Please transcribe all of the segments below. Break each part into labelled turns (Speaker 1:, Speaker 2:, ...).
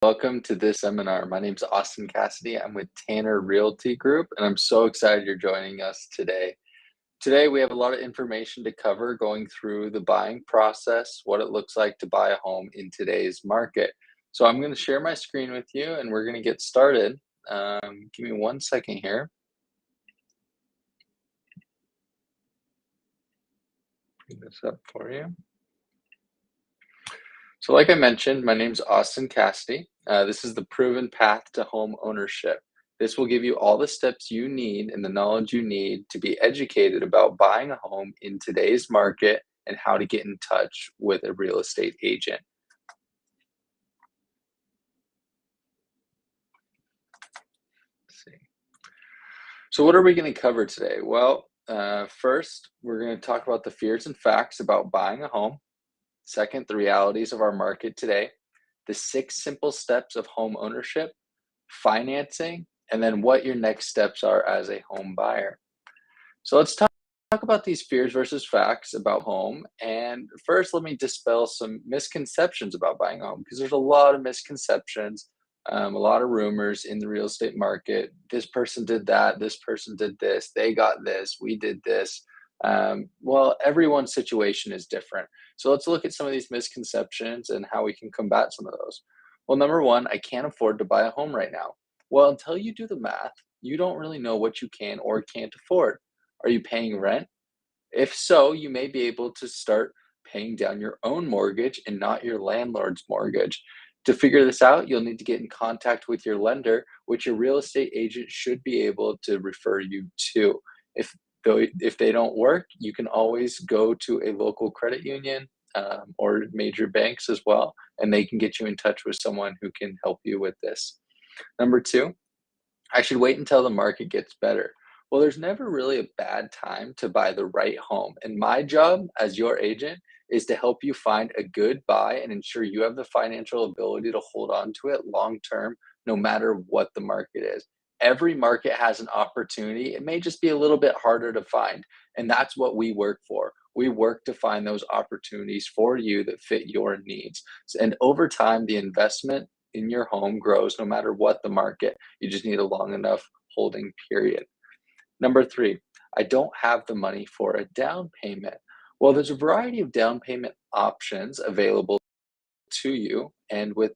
Speaker 1: Welcome to this seminar. My name is Austin Cassity. I'm with Tanner Realty Group, and I'm so excited you're joining us today. Today, we have a lot of information to cover going through the buying process, what it looks like to buy a home in today's market. So I'm going to share my screen with you, and we're going to get started. Give me 1 second here. Bring this up for you. So like I mentioned, my name's Austin Cassidy. This is the proven path to home ownership. This will give you all the steps you need and the knowledge you need to be educated about buying a home in today's market and how to get in touch with a real estate agent. Let's see. So what are we going to cover today? Well, first, we're going to talk about the fears and facts about buying a home. Second, the realities of our market today. The 6 simple steps of home ownership, financing, and then what your next steps are as a home buyer. So let's talk about these fears versus facts about home. And first, let me dispel some misconceptions about buying a home because there's a lot of misconceptions, a lot of rumors in the real estate market. This person did that, this person did this, they got this, we did this. Well, everyone's situation is different. So let's look at some of these misconceptions and how we can combat some of those. Well, number one, I can't afford to buy a home right now. Well, until you do the math, you don't really know what you can or can't afford. Are you paying rent? If so, you may be able to start paying down your own mortgage and not your landlord's mortgage. To figure this out, you'll need to get in contact with your lender, which your real estate agent should be able to refer you to. If if they don't work, you can always go to a local credit union or major banks as well, and they can get you in touch with someone who can help you with this. Number two, I should wait until the market gets better. Well, there's never really a bad time to buy the right home. And my job as your agent is to help you find a good buy and ensure you have the financial ability to hold on to it long term, no matter what the market is. Every market has an opportunity. It may just be a little bit harder to find. And that's what we work for. We work to find those opportunities for you that fit your needs. And over time, the investment in your home grows no matter what the market. You just need a long enough holding period. Number three, I don't have the money for a down payment. Well, there's a variety of down payment options available to you. And with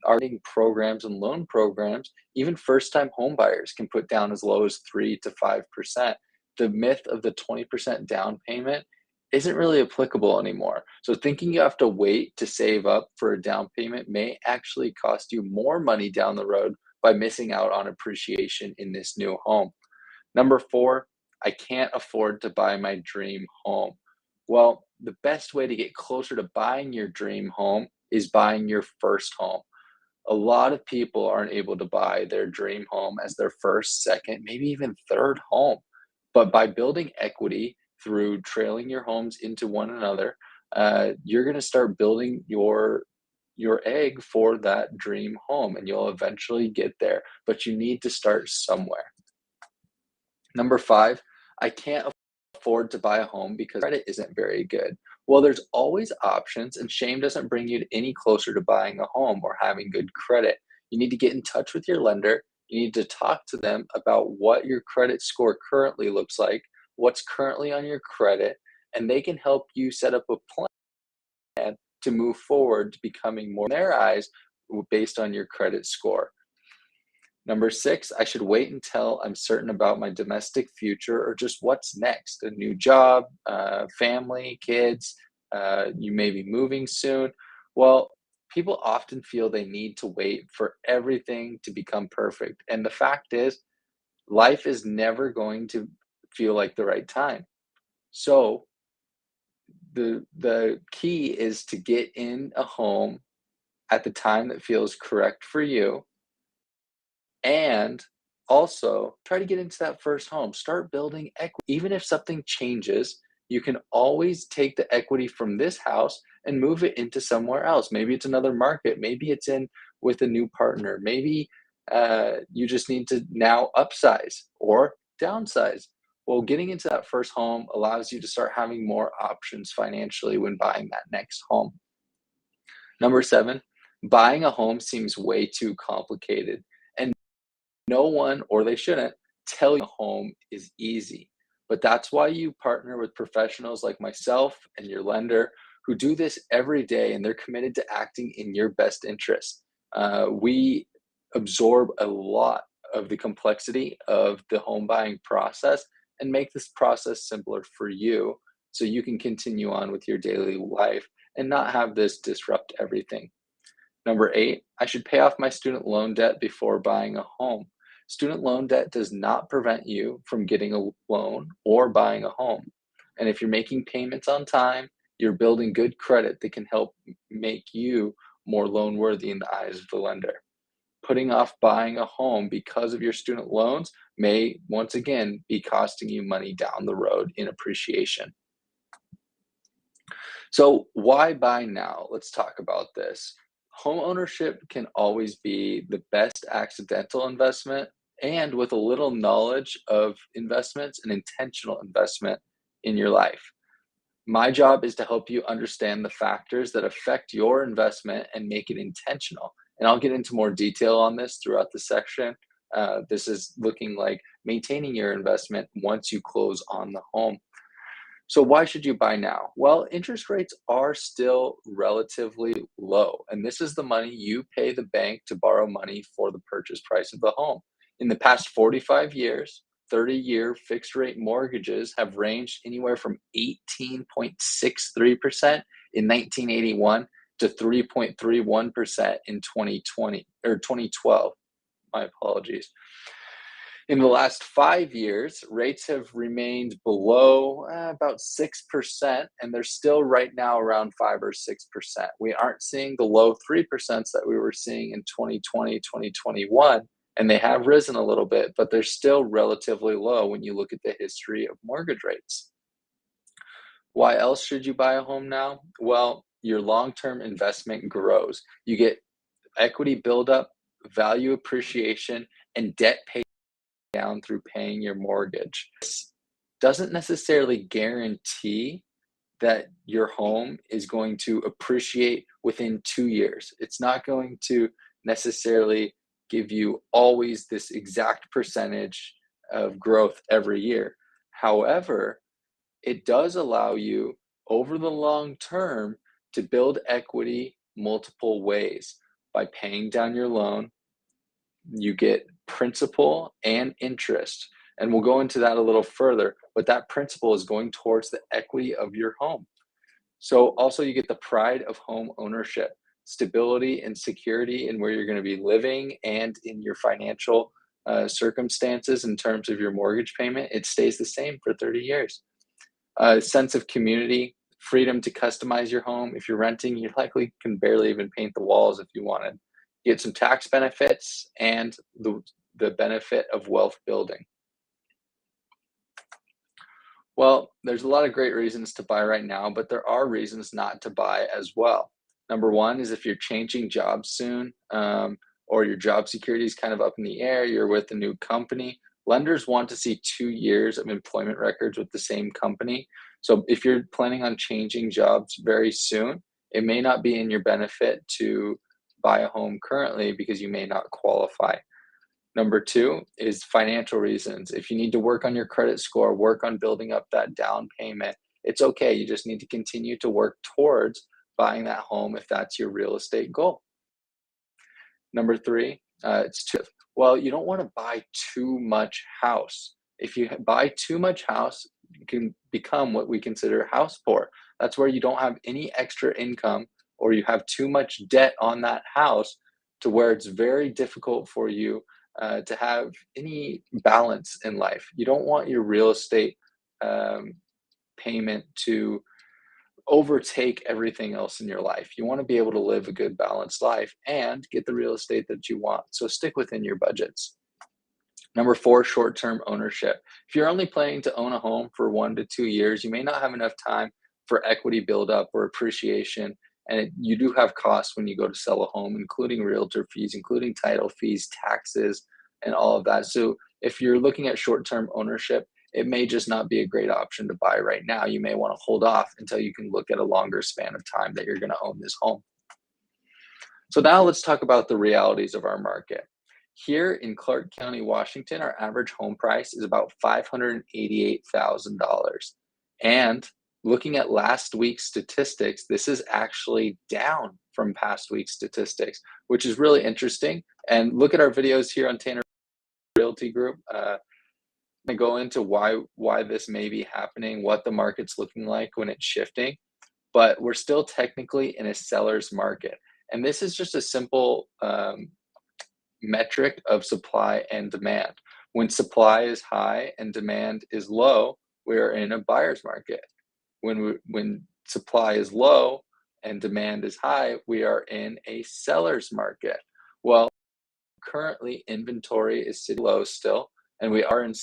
Speaker 1: our lending programs and loan programs, even first time home buyers can put down as low as 3 to 5%. The myth of the 20% down payment isn't really applicable anymore. So thinking you have to wait to save up for a down payment may actually cost you more money down the road by missing out on appreciation in this new home. Number four, I can't afford to buy my dream home. Well, the best way to get closer to buying your dream home is buying your first home. A lot of people aren't able to buy their dream home as their first, second, maybe even third home. But by building equity through trailing your homes into one another, you're going to start building your egg for that dream home, and you'll eventually get there. But you need to start somewhere. Number five, I can't afford to buy a home because credit isn't very good. Well, there's always options, and shame doesn't bring you any closer to buying a home or having good credit. You need to get in touch with your lender. You need to talk to them about what your credit score currently looks like, what's currently on your credit, and they can help you set up a plan to move forward to becoming more in their eyes based on your credit score. Number six, I should wait until I'm certain about my domestic future or just what's next, a new job, family, kids, you may be moving soon. Well, people often feel they need to wait for everything to become perfect. And the fact is, life is never going to feel like the right time. So the key is to get in a home at the time that feels correct for you, and also try to get into that first home. Start building equity. Even if something changes, you can always take the equity from this house and move it into somewhere else. Maybe it's another market. Maybe it's in with a new partner. Maybe you just need to now upsize or downsize. Well, getting into that first home allows you to start having more options financially when buying that next home. Number seven, Buying a home seems way too complicated, and no one, or they shouldn't, tell you a home is easy. But that's why you partner with professionals like myself and your lender who do this every day and they're committed to acting in your best interest. We absorb a lot of the complexity of the home buying process and make this process simpler for you so you can continue on with your daily life and not have this disrupt everything. Number eight, I should pay off my student loan debt before buying a home. Student loan debt does not prevent you from getting a loan or buying a home. And if you're making payments on time, you're building good credit that can help make you more loan worthy in the eyes of the lender. Putting off buying a home because of your student loans may once again be costing you money down the road in appreciation. So, why buy now? Let's talk about this. Home ownership can always be the best accidental investment, and with a little knowledge of investments, an intentional investment in your life. My job is to help you understand the factors that affect your investment and make it intentional. And I'll get into more detail on this throughout the section. This is looking like maintaining your investment once you close on the home. So why should you buy now? Well, interest rates are still relatively low, and this is the money you pay the bank to borrow money for the purchase price of the home. In the past 45 years, 30-year fixed rate mortgages have ranged anywhere from 18.63% in 1981 to 3.31% in 2020 or 2012. My apologies. In the last 5 years, rates have remained below about 6%, and they're still right now around 5 or 6%. We aren't seeing the low 3% that we were seeing in 2020, 2021, and they have risen a little bit, but they're still relatively low when you look at the history of mortgage rates. Why else should you buy a home now? Well, your long-term investment grows. You get equity buildup, value appreciation, and debt pay down through paying your mortgage. This doesn't necessarily guarantee that your home is going to appreciate within 2 years. It's not going to necessarily give you always this exact percentage of growth every year. However, it does allow you over the long term to build equity multiple ways by paying down your loan. You get principal and interest. And we'll go into that a little further, but that principal is going towards the equity of your home. So also you get the pride of home ownership, stability and security in where you're going to be living and in your financial circumstances in terms of your mortgage payment. It stays the same for 30 years. A sense of community, freedom to customize your home. If you're renting, you likely can barely even paint the walls if you wanted. Get some tax benefits and the benefit of wealth building. Well, there's a lot of great reasons to buy right now, but there are reasons not to buy as well. Number one is if you're changing jobs soon, or your job security is kind of up in the air, you're with a new company. Lenders want to see 2 years of employment records with the same company. So if you're planning on changing jobs very soon, it may not be in your benefit to buy a home currently because you may not qualify. Number two is financial reasons. If you need to work on your credit score, work on building up that down payment, it's okay. You just need to continue to work towards buying that home if that's your real estate goal. Number three, it's too, well, you don't want to buy too much house. If you buy too much house, you can become what we consider house poor. That's where you don't have any extra income or you have too much debt on that house to where it's very difficult for you to have any balance in life. You don't want your real estate um, payment to overtake everything else in your life. You want to be able to live a good balanced life and get the real estate that you want. So stick within your budgets. Number four, short-term ownership. If you're only planning to own a home for 1 to 2 years, you may not have enough time for equity buildup or appreciation. And you do have costs when you go to sell a home, including realtor fees, including title fees, taxes, and all of that. So if you're looking at short-term ownership, it may just not be a great option to buy right now. You may want to hold off until you can look at a longer span of time that you're going to own this home. So now let's talk about the realities of our market. Here in Clark County, Washington, our average home price is about $588,000. And looking at last week's statistics, this is actually down from past week's statistics, which is really interesting. And look at our videos here on Tanner Realty Group. To go into why this may be happening, what the market's looking like when it's shifting, but we're still technically in a seller's market. And this is just a simple metric of supply and demand. When supply is high and demand is low, we're in a buyer's market. When supply is low and demand is high, we are in a seller's market. Well, currently inventory is sitting low still, and we are in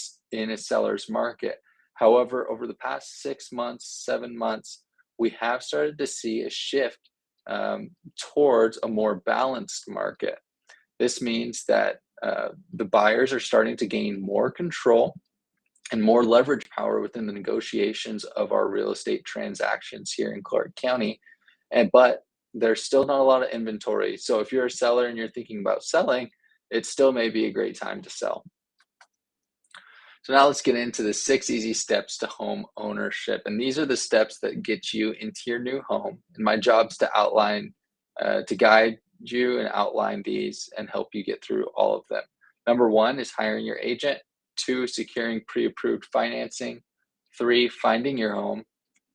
Speaker 1: a seller's market. However, over the past 6 months, 7 months, we have started to see a shift towards a more balanced market. This means that the buyers are starting to gain more control and more leverage power within the negotiations of our real estate transactions here in Clark County. But there's still not a lot of inventory. So if you're a seller and you're thinking about selling, it still may be a great time to sell. So now let's get into the 6 easy steps to home ownership. And these are the steps that get you into your new home. And my job is to guide you and outline these and help you get through all of them. Number 1 is hiring your agent. 2, securing pre-approved financing. 3, finding your home.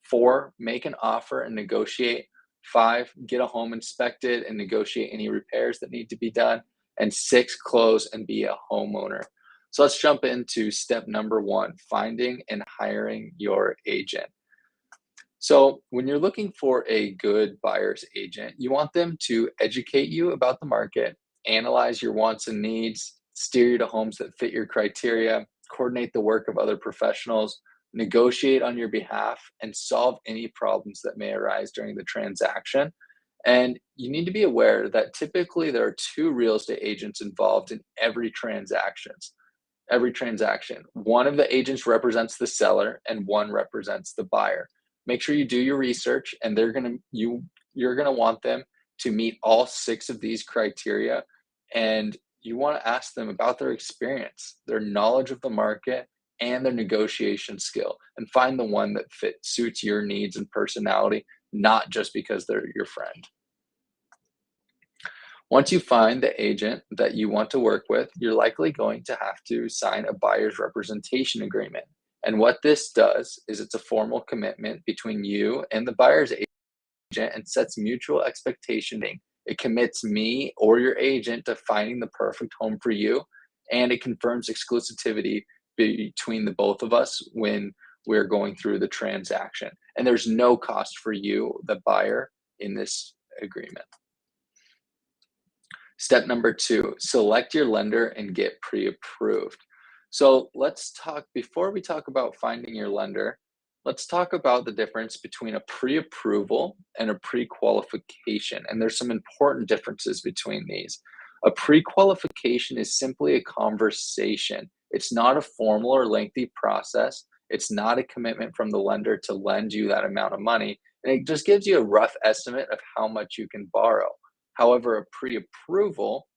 Speaker 1: 4, make an offer and negotiate. 5, get a home inspected and negotiate any repairs that need to be done. And 6, close and be a homeowner. So let's jump into step number 1, finding and hiring your agent. So when you're looking for a good buyer's agent, you want them to educate you about the market, analyze your wants and needs, steer you to homes that fit your criteria, coordinate the work of other professionals, negotiate on your behalf, and solve any problems that may arise during the transaction. And you need to be aware that typically there are 2 real estate agents involved in every transaction. One of the agents represents the seller and one represents the buyer. Make sure you do your research, and you're gonna want them to meet all 6 of these criteria. And you want to ask them about their experience, their knowledge of the market, and their negotiation skill, and find the one that suits your needs and personality, not just because they're your friend. Once you find the agent that you want to work with, you're likely going to have to sign a buyer's representation agreement. And what this does is it's a formal commitment between you and the buyer's agent and sets mutual expectation. It commits me or your agent to finding the perfect home for you, and it confirms exclusivity between the both of us when we're going through the transaction. And there's no cost for you, the buyer, in this agreement. Step number 2, select your lender and get pre-approved. So before we talk about finding your lender, let's talk about the difference between a pre-approval and a pre-qualification. And there's some important differences between these. A pre-qualification is simply a conversation. It's not a formal or lengthy process. It's not a commitment from the lender to lend you that amount of money. And it just gives you a rough estimate of how much you can borrow. However, a pre-approval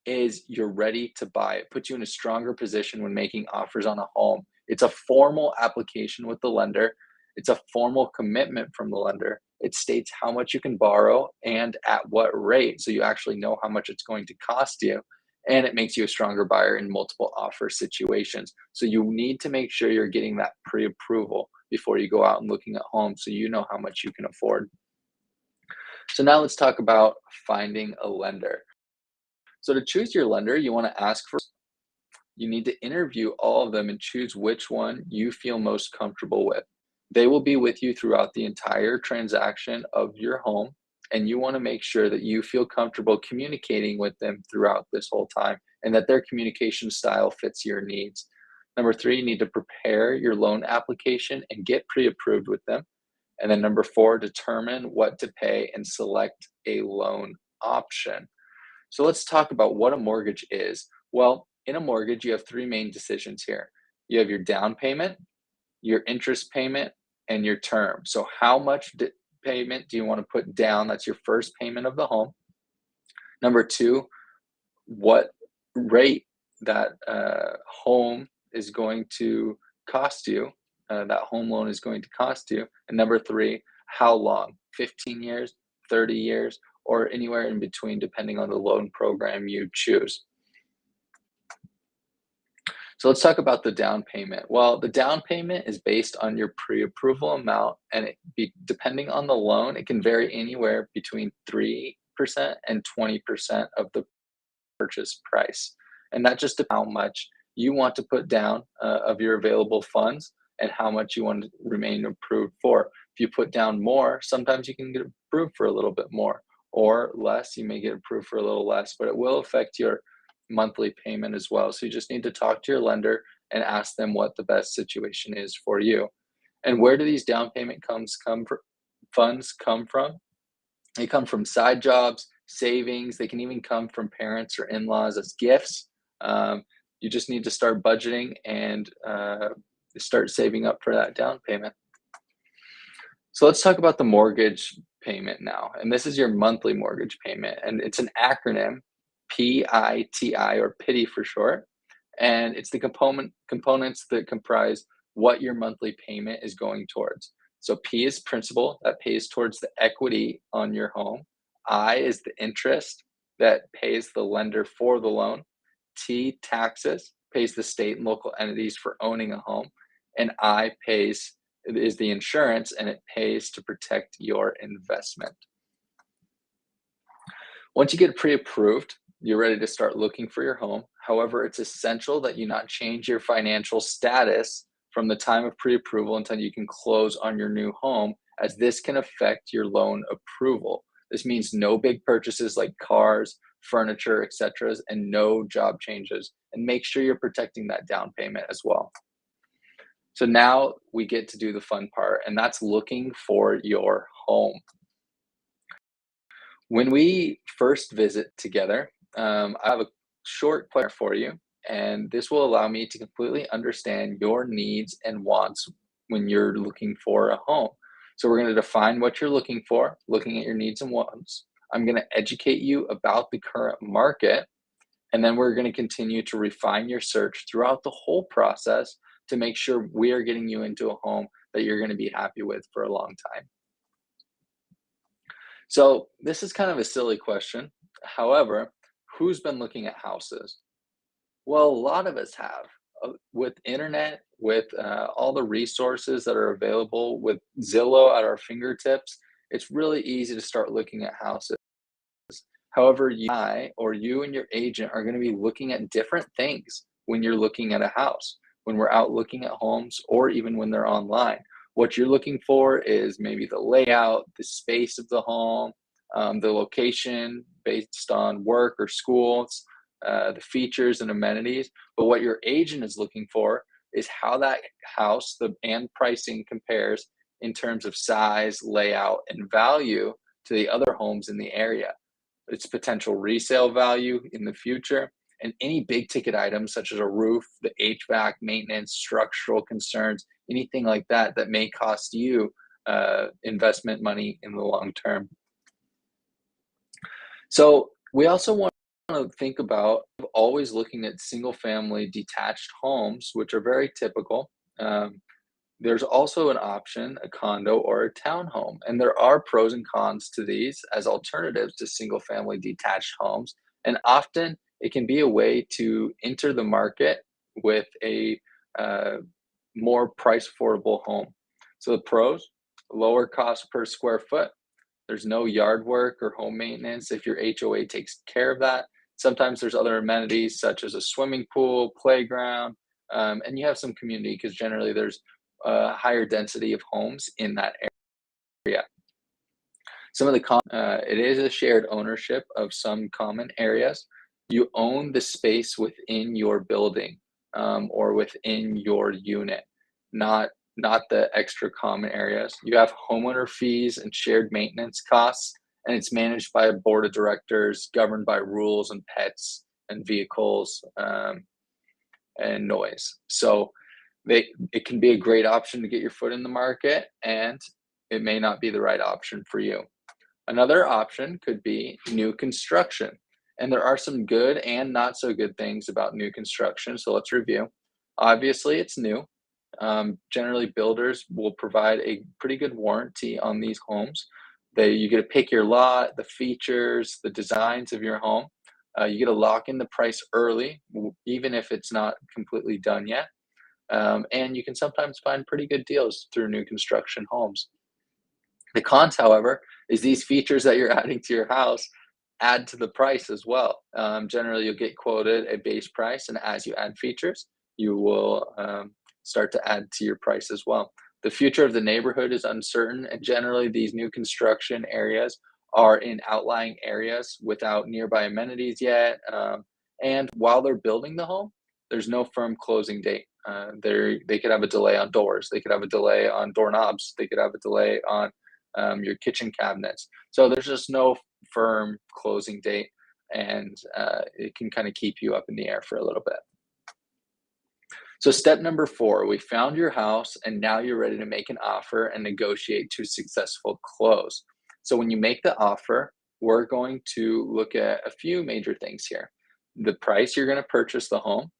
Speaker 1: is you're ready to buy. It puts you in a stronger position when making offers on a home. It's a formal application with the lender. It's a formal commitment from the lender. It states how much you can borrow and at what rate, so you actually know how much it's going to cost you. And it makes you a stronger buyer in multiple offer situations. So you need to make sure you're getting that pre-approval before you go out and looking at homes, so you know how much you can afford. So now let's talk about finding a lender. So to choose your lender, you want to you need to interview all of them and choose which one you feel most comfortable with. They will be with you throughout the entire transaction of your home, and you want to make sure that you feel comfortable communicating with them throughout this whole time and that their communication style fits your needs. Number 3, you need to prepare your loan application and get pre-approved with them. And then number 4, determine what to pay and select a loan option. So let's talk about what a mortgage is. Well, in a mortgage, you have 3 main decisions here. You have your down payment, your interest payment, and your term. So how much payment do you want to put down? That's your first payment of the home. Number two, what rate that home is going to cost you, that home loan is going to cost you. And number three, how long? 15 years, 30 years, or anywhere in between, depending on the loan program you choose. So let's talk about the down payment. Well, the down payment is based on your pre-approval amount, and depending on the loan, it can vary anywhere between 3% and 20% of the purchase price. And that just depends how much you want to put down of your available funds and how much you want to remain approved for. If you put down more, sometimes you can get approved for a little bit more, or less, you may get approved for a little less, but it will affect your monthly payment as well. So you just need to talk to your lender and ask them what the best situation is for you. And where do these down payment funds come from? They come from side jobs, savings. They can even come from parents or in-laws as gifts. You just need to start budgeting and start saving up for that down payment. So let's talk about the mortgage payment now. And this is your monthly mortgage payment. And it's an acronym, PITI, or PITI for short. And it's the components that comprise what your monthly payment is going towards. So P is principal, that pays towards the equity on your home. I is the interest that pays the lender for the loan. T, taxes, pays the state and local entities for owning a home. And I is the insurance, and it pays to protect your investment. Once you get pre-approved, you're ready to start looking for your home. However, it's essential that you not change your financial status from the time of pre-approval until you can close on your new home, as this can affect your loan approval. This means no big purchases like cars, furniture, etc., and no job changes. And make sure you're protecting that down payment as well. So now we get to do the fun part, and that's looking for your home. When we first visit together, I have a short question for you, and this will allow me to completely understand your needs and wants when you're looking for a home. So we're going to define what you're looking for, looking at your needs and wants. I'm going to educate you about the current market, and then we're going to continue to refine your search throughout the whole process to make sure we are getting you into a home that you're going to be happy with for a long time. So this is kind of a silly question. However, who's been looking at houses? Well, a lot of us have. With internet, with all the resources that are available, with Zillow at our fingertips, it's really easy to start looking at houses. However, you and your agent are going to be looking at different things when you're looking at a house, when we're out looking at homes, or even when they're online. What you're looking for is maybe the layout, the space of the home, the location based on work or schools, the features and amenities. But what your agent is looking for is how that house and pricing compares in terms of size, layout, and value to the other homes in the area. Its potential resale value in the future, and any big ticket items such as a roof, the HVAC, maintenance, structural concerns, anything like that that may cost you investment money in the long term. So we also want to think about always looking at single family detached homes, which are very typical. There's also an option, a condo or a townhome, and there are pros and cons to these as alternatives to single family detached homes. And often it can be a way to enter the market with a more price affordable home. So the pros: lower cost per square foot. There's no yard work or home maintenance if your HOA takes care of that. Sometimes there's other amenities such as a swimming pool, playground, and you have some community because generally there's a higher density of homes in that area. Some of the it is a shared ownership of some common areas. You own the space within your building or within your unit, not the extra common areas. You have homeowner fees and shared maintenance costs, and it's managed by a board of directors governed by rules and pets and vehicles and noise. So it can be a great option to get your foot in the market, and it may not be the right option for you. Another option could be new construction. And there are some good and not so good things about new construction. So let's review. Obviously, it's new. Generally, builders will provide a pretty good warranty on these homes. You get to pick your lot, the features, the designs of your home. You get to lock in the price early, even if it's not completely done yet. And you can sometimes find pretty good deals through new construction homes. The cons, however, is these features that you're adding to your house add to the price as well. Generally, you'll get quoted a base price, and as you add features, you will start to add to your price as well. The future of the neighborhood is uncertain, and generally, these new construction areas are in outlying areas without nearby amenities yet. And while they're building the home, there's no firm closing date. They could have a delay on doors, they could have a delay on doorknobs, they could have a delay on your kitchen cabinets. So there's just no firm closing date, and it can kind of keep you up in the air for a little bit. So, step number four, we found your house, and now you're ready to make an offer and negotiate to a successful close. So, when you make the offer, we're going to look at a few major things here: the price you're going to purchase the home,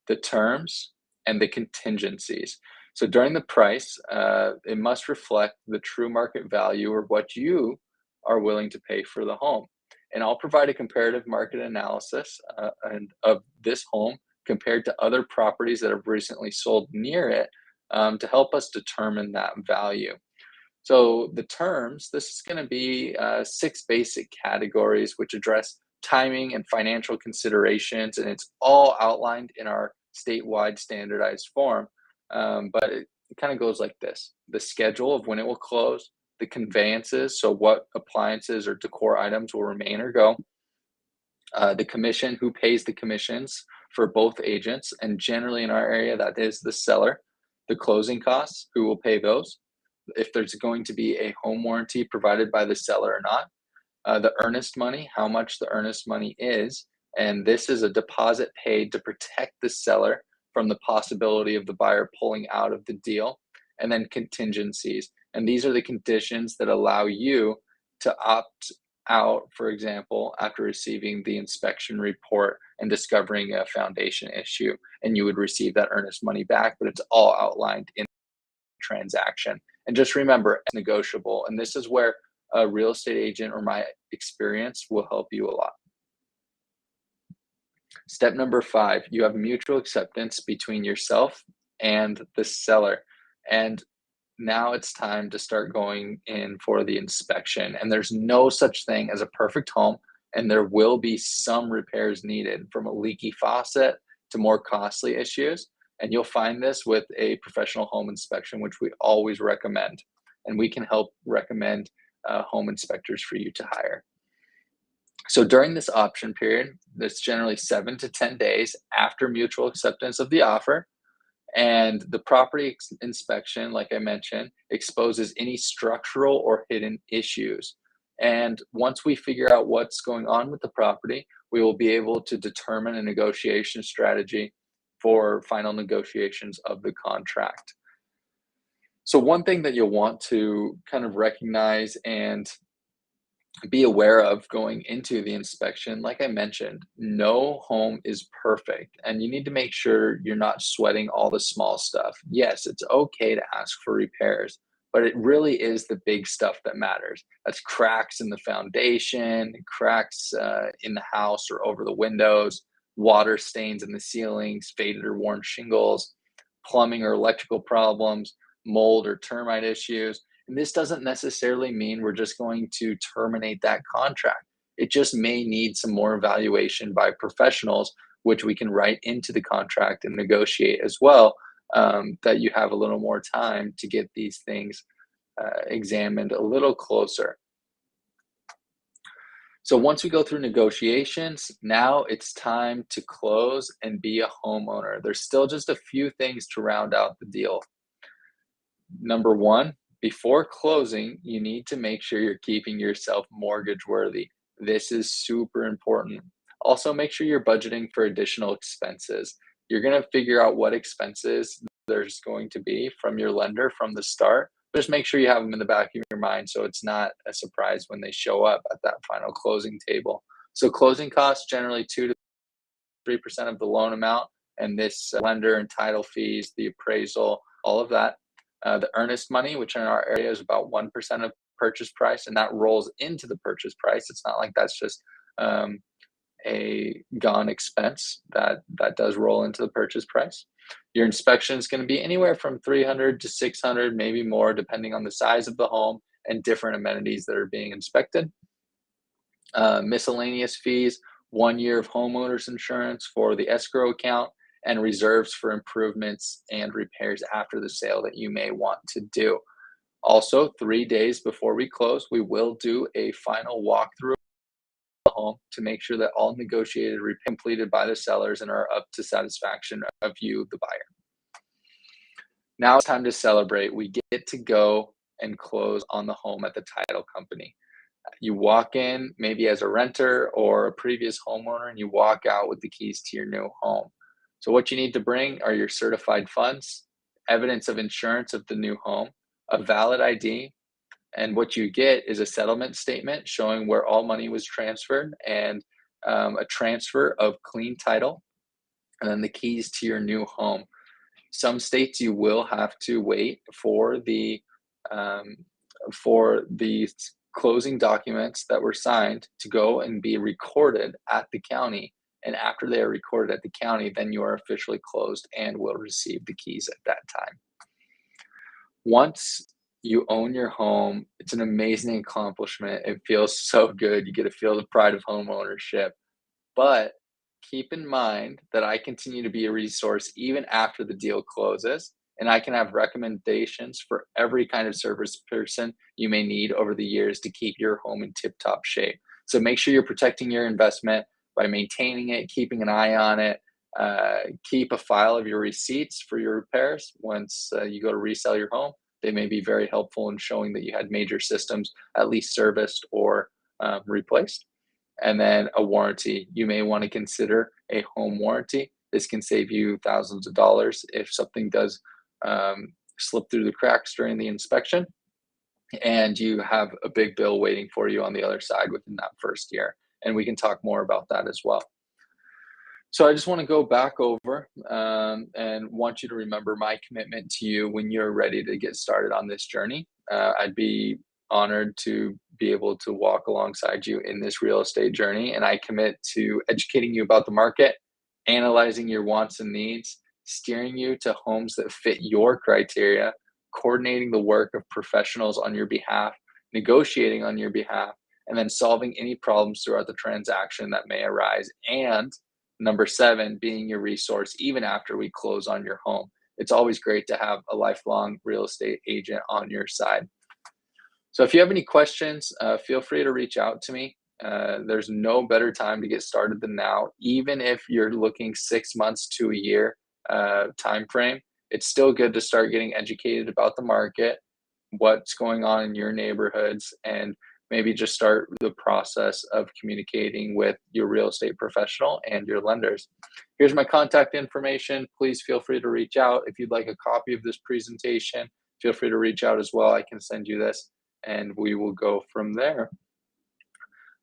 Speaker 1: the terms, and the contingencies. So during the price, it must reflect the true market value or what you are willing to pay for the home. And I'll provide a comparative market analysis of this home compared to other properties that have recently sold near it to help us determine that value. So the terms, this is going to be six basic categories which address timing and financial considerations, and it's all outlined in our statewide standardized form. But it kind of goes like this: the schedule of when it will close, the conveyances, so what appliances or decor items will remain or go, the commission, who pays the commissions for both agents, and generally in our area, that is the seller, the closing costs, who will pay those, if there's going to be a home warranty provided by the seller or not, the earnest money, how much the earnest money is, and this is a deposit paid to protect the seller from the possibility of the buyer pulling out of the deal, and then contingencies. And these are the conditions that allow you to opt out, for example, after receiving the inspection report and discovering a foundation issue, and you would receive that earnest money back, but it's all outlined in the transaction. And just remember, it's negotiable. And this is where a real estate agent or my experience will help you a lot. Step number five, you have mutual acceptance between yourself and the seller. And now it's time to start going in for the inspection. And there's no such thing as a perfect home, and there will be some repairs needed, from a leaky faucet to more costly issues. And you'll find this with a professional home inspection, which we always recommend. And we can help recommend home inspectors for you to hire. So during this option period, that's generally 7 to 10 days after mutual acceptance of the offer. And the property inspection, like I mentioned, exposes any structural or hidden issues. And once we figure out what's going on with the property, we will be able to determine a negotiation strategy for final negotiations of the contract. So one thing that you'll want to kind of recognize and be aware of going into the inspection, like I mentioned, no home is perfect, and you need to make sure you're not sweating all the small stuff. Yes, it's okay to ask for repairs, but it really is the big stuff that matters. That's cracks in the foundation, cracks in the house or over the windows, water stains in the ceilings, faded or worn shingles, plumbing or electrical problems, mold or termite issues. And this doesn't necessarily mean we're just going to terminate that contract. It just may need some more evaluation by professionals, which we can write into the contract and negotiate as well, that you have a little more time to get these things examined a little closer. So once we go through negotiations, now it's time to close and be a homeowner. There's still just a few things to round out the deal. Number one, before closing, you need to make sure you're keeping yourself mortgage worthy. This is super important. Also, make sure you're budgeting for additional expenses. You're going to figure out what expenses there's going to be from your lender from the start. Just make sure you have them in the back of your mind so it's not a surprise when they show up at that final closing table. So closing costs, generally 2 to 3% of the loan amount, and this lender and title fees, the appraisal, all of that. The earnest money, which in our area is about 1% of purchase price, and that rolls into the purchase price. It's not like that's just um, a gone expense. That does roll into the purchase price. Your inspection is going to be anywhere from 300 to 600, maybe more, depending on the size of the home and different amenities that are being inspected. Miscellaneous fees, 1 year of homeowners insurance for the escrow account, and reserves for improvements and repairs after the sale that you may want to do. Also, 3 days before we close, we will do a final walkthrough of the home to make sure that all negotiated completed by the sellers and are up to satisfaction of you, the buyer. Now it's time to celebrate. We get to go and close on the home at the title company. You walk in maybe as a renter or a previous homeowner, and you walk out with the keys to your new home. So what you need to bring are your certified funds, evidence of insurance of the new home, a valid ID, and what you get is a settlement statement showing where all money was transferred, and a transfer of clean title, and then the keys to your new home. Some states you will have to wait for the closing documents that were signed to go and be recorded at the county. And after they are recorded at the county, then you are officially closed and will receive the keys at that time. Once you own your home, it's an amazing accomplishment. It feels so good. You get to feel the pride of home ownership. But keep in mind that I continue to be a resource even after the deal closes, and I can have recommendations for every kind of service person you may need over the years to keep your home in tip-top shape. So make sure you're protecting your investment by maintaining it, keeping an eye on it. Keep a file of your receipts for your repairs. Once you go to resell your home, they may be very helpful in showing that you had major systems at least serviced or replaced. And then a warranty. You may want to consider a home warranty. This can save you thousands of dollars if something does slip through the cracks during the inspection, and you have a big bill waiting for you on the other side within that first year. And we can talk more about that as well. So I just want to go back over and want you to remember my commitment to you when you're ready to get started on this journey. I'd be honored to be able to walk alongside you in this real estate journey. And I commit to educating you about the market, analyzing your wants and needs, steering you to homes that fit your criteria, coordinating the work of professionals on your behalf, negotiating on your behalf, and then solving any problems throughout the transaction that may arise. And number 7, being your resource even after we close on your home. It's always great to have a lifelong real estate agent on your side. So if you have any questions, feel free to reach out to me. There's no better time to get started than now. Even if you're looking 6 months to a year time frame, it's still good to start getting educated about the market, what's going on in your neighborhoods, and maybe just start the process of communicating with your real estate professional and your lenders. Here's my contact information. Please feel free to reach out. If you'd like a copy of this presentation, feel free to reach out as well. I can send you this and we will go from there.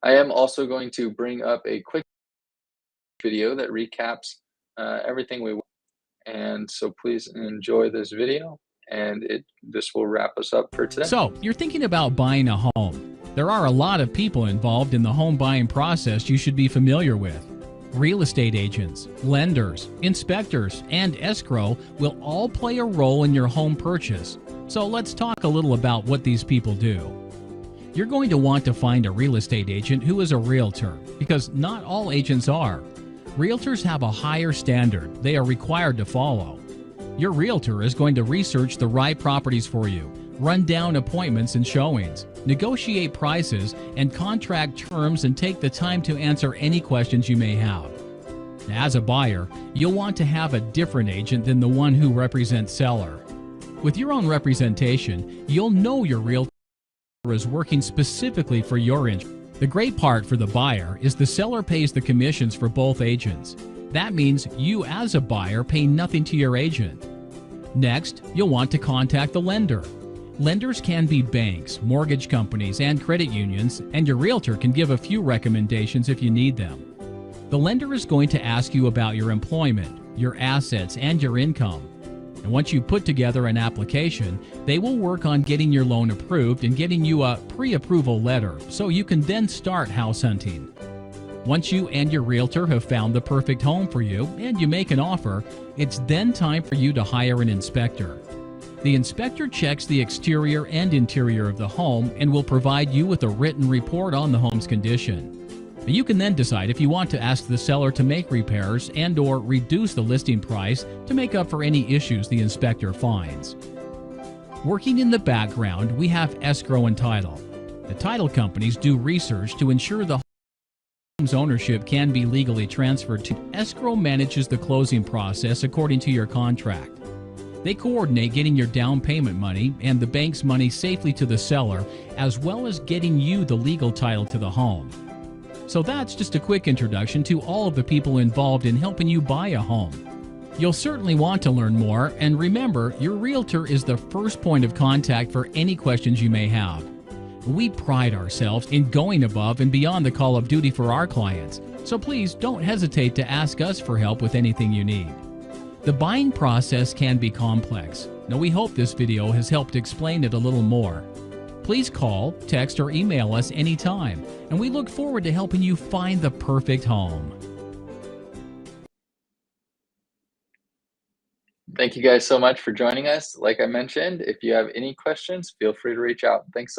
Speaker 1: I am also going to bring up a quick video that recaps everything we want. And so please enjoy this video, and this will wrap us up for today.
Speaker 2: So, you're thinking about buying a home. There are a lot of people involved in the home buying process you should be familiar with. Real estate agents, lenders, inspectors, and escrow will all play a role in your home purchase. So let's talk a little about what these people do. You're going to want to find a real estate agent who is a realtor, because not all agents are. Realtors have a higher standard they are required to follow. Your realtor is going to research the right properties for you, run down appointments and showings, negotiate prices and contract terms, and take the time to answer any questions you may have. As a buyer, you'll want to have a different agent than the one who represents seller. With your own representation, you'll know your realtor is working specifically for your interest. The great part for the buyer is the seller pays the commissions for both agents. That means you as a buyer pay nothing to your agent. Next, you'll want to contact the lender. Lenders can be banks, mortgage companies, and credit unions, and your realtor can give a few recommendations if you need them. The lender is going to ask you about your employment, your assets, and your income. And once you put together an application, they will work on getting your loan approved and getting you a pre-approval letter so you can then start house hunting. Once you and your realtor have found the perfect home for you and you make an offer, it's then time for you to hire an inspector. The inspector checks the exterior and interior of the home and will provide you with a written report on the home's condition. You can then decide if you want to ask the seller to make repairs and/or reduce the listing price to make up for any issues the inspector finds. Working in the background, we have escrow and title. The title companies do research to ensure the home's ownership can be legally transferred to. Escrow manages the closing process according to your contract. They coordinate getting your down payment money and the bank's money safely to the seller, as well as getting you the legal title to the home. So that's just a quick introduction to all of the people involved in helping you buy a home. You'll certainly want to learn more, and remember, your realtor is the first point of contact for any questions you may have. We pride ourselves in going above and beyond the call of duty for our clients, so please don't hesitate to ask us for help with anything you need. The buying process can be complex. Now, we hope this video has helped explain it a little more. Please call, text, or email us anytime, and we look forward to helping you find the perfect home.
Speaker 1: Thank you guys so much for joining us. Like I mentioned, if you have any questions, feel free to reach out. Thanks so much.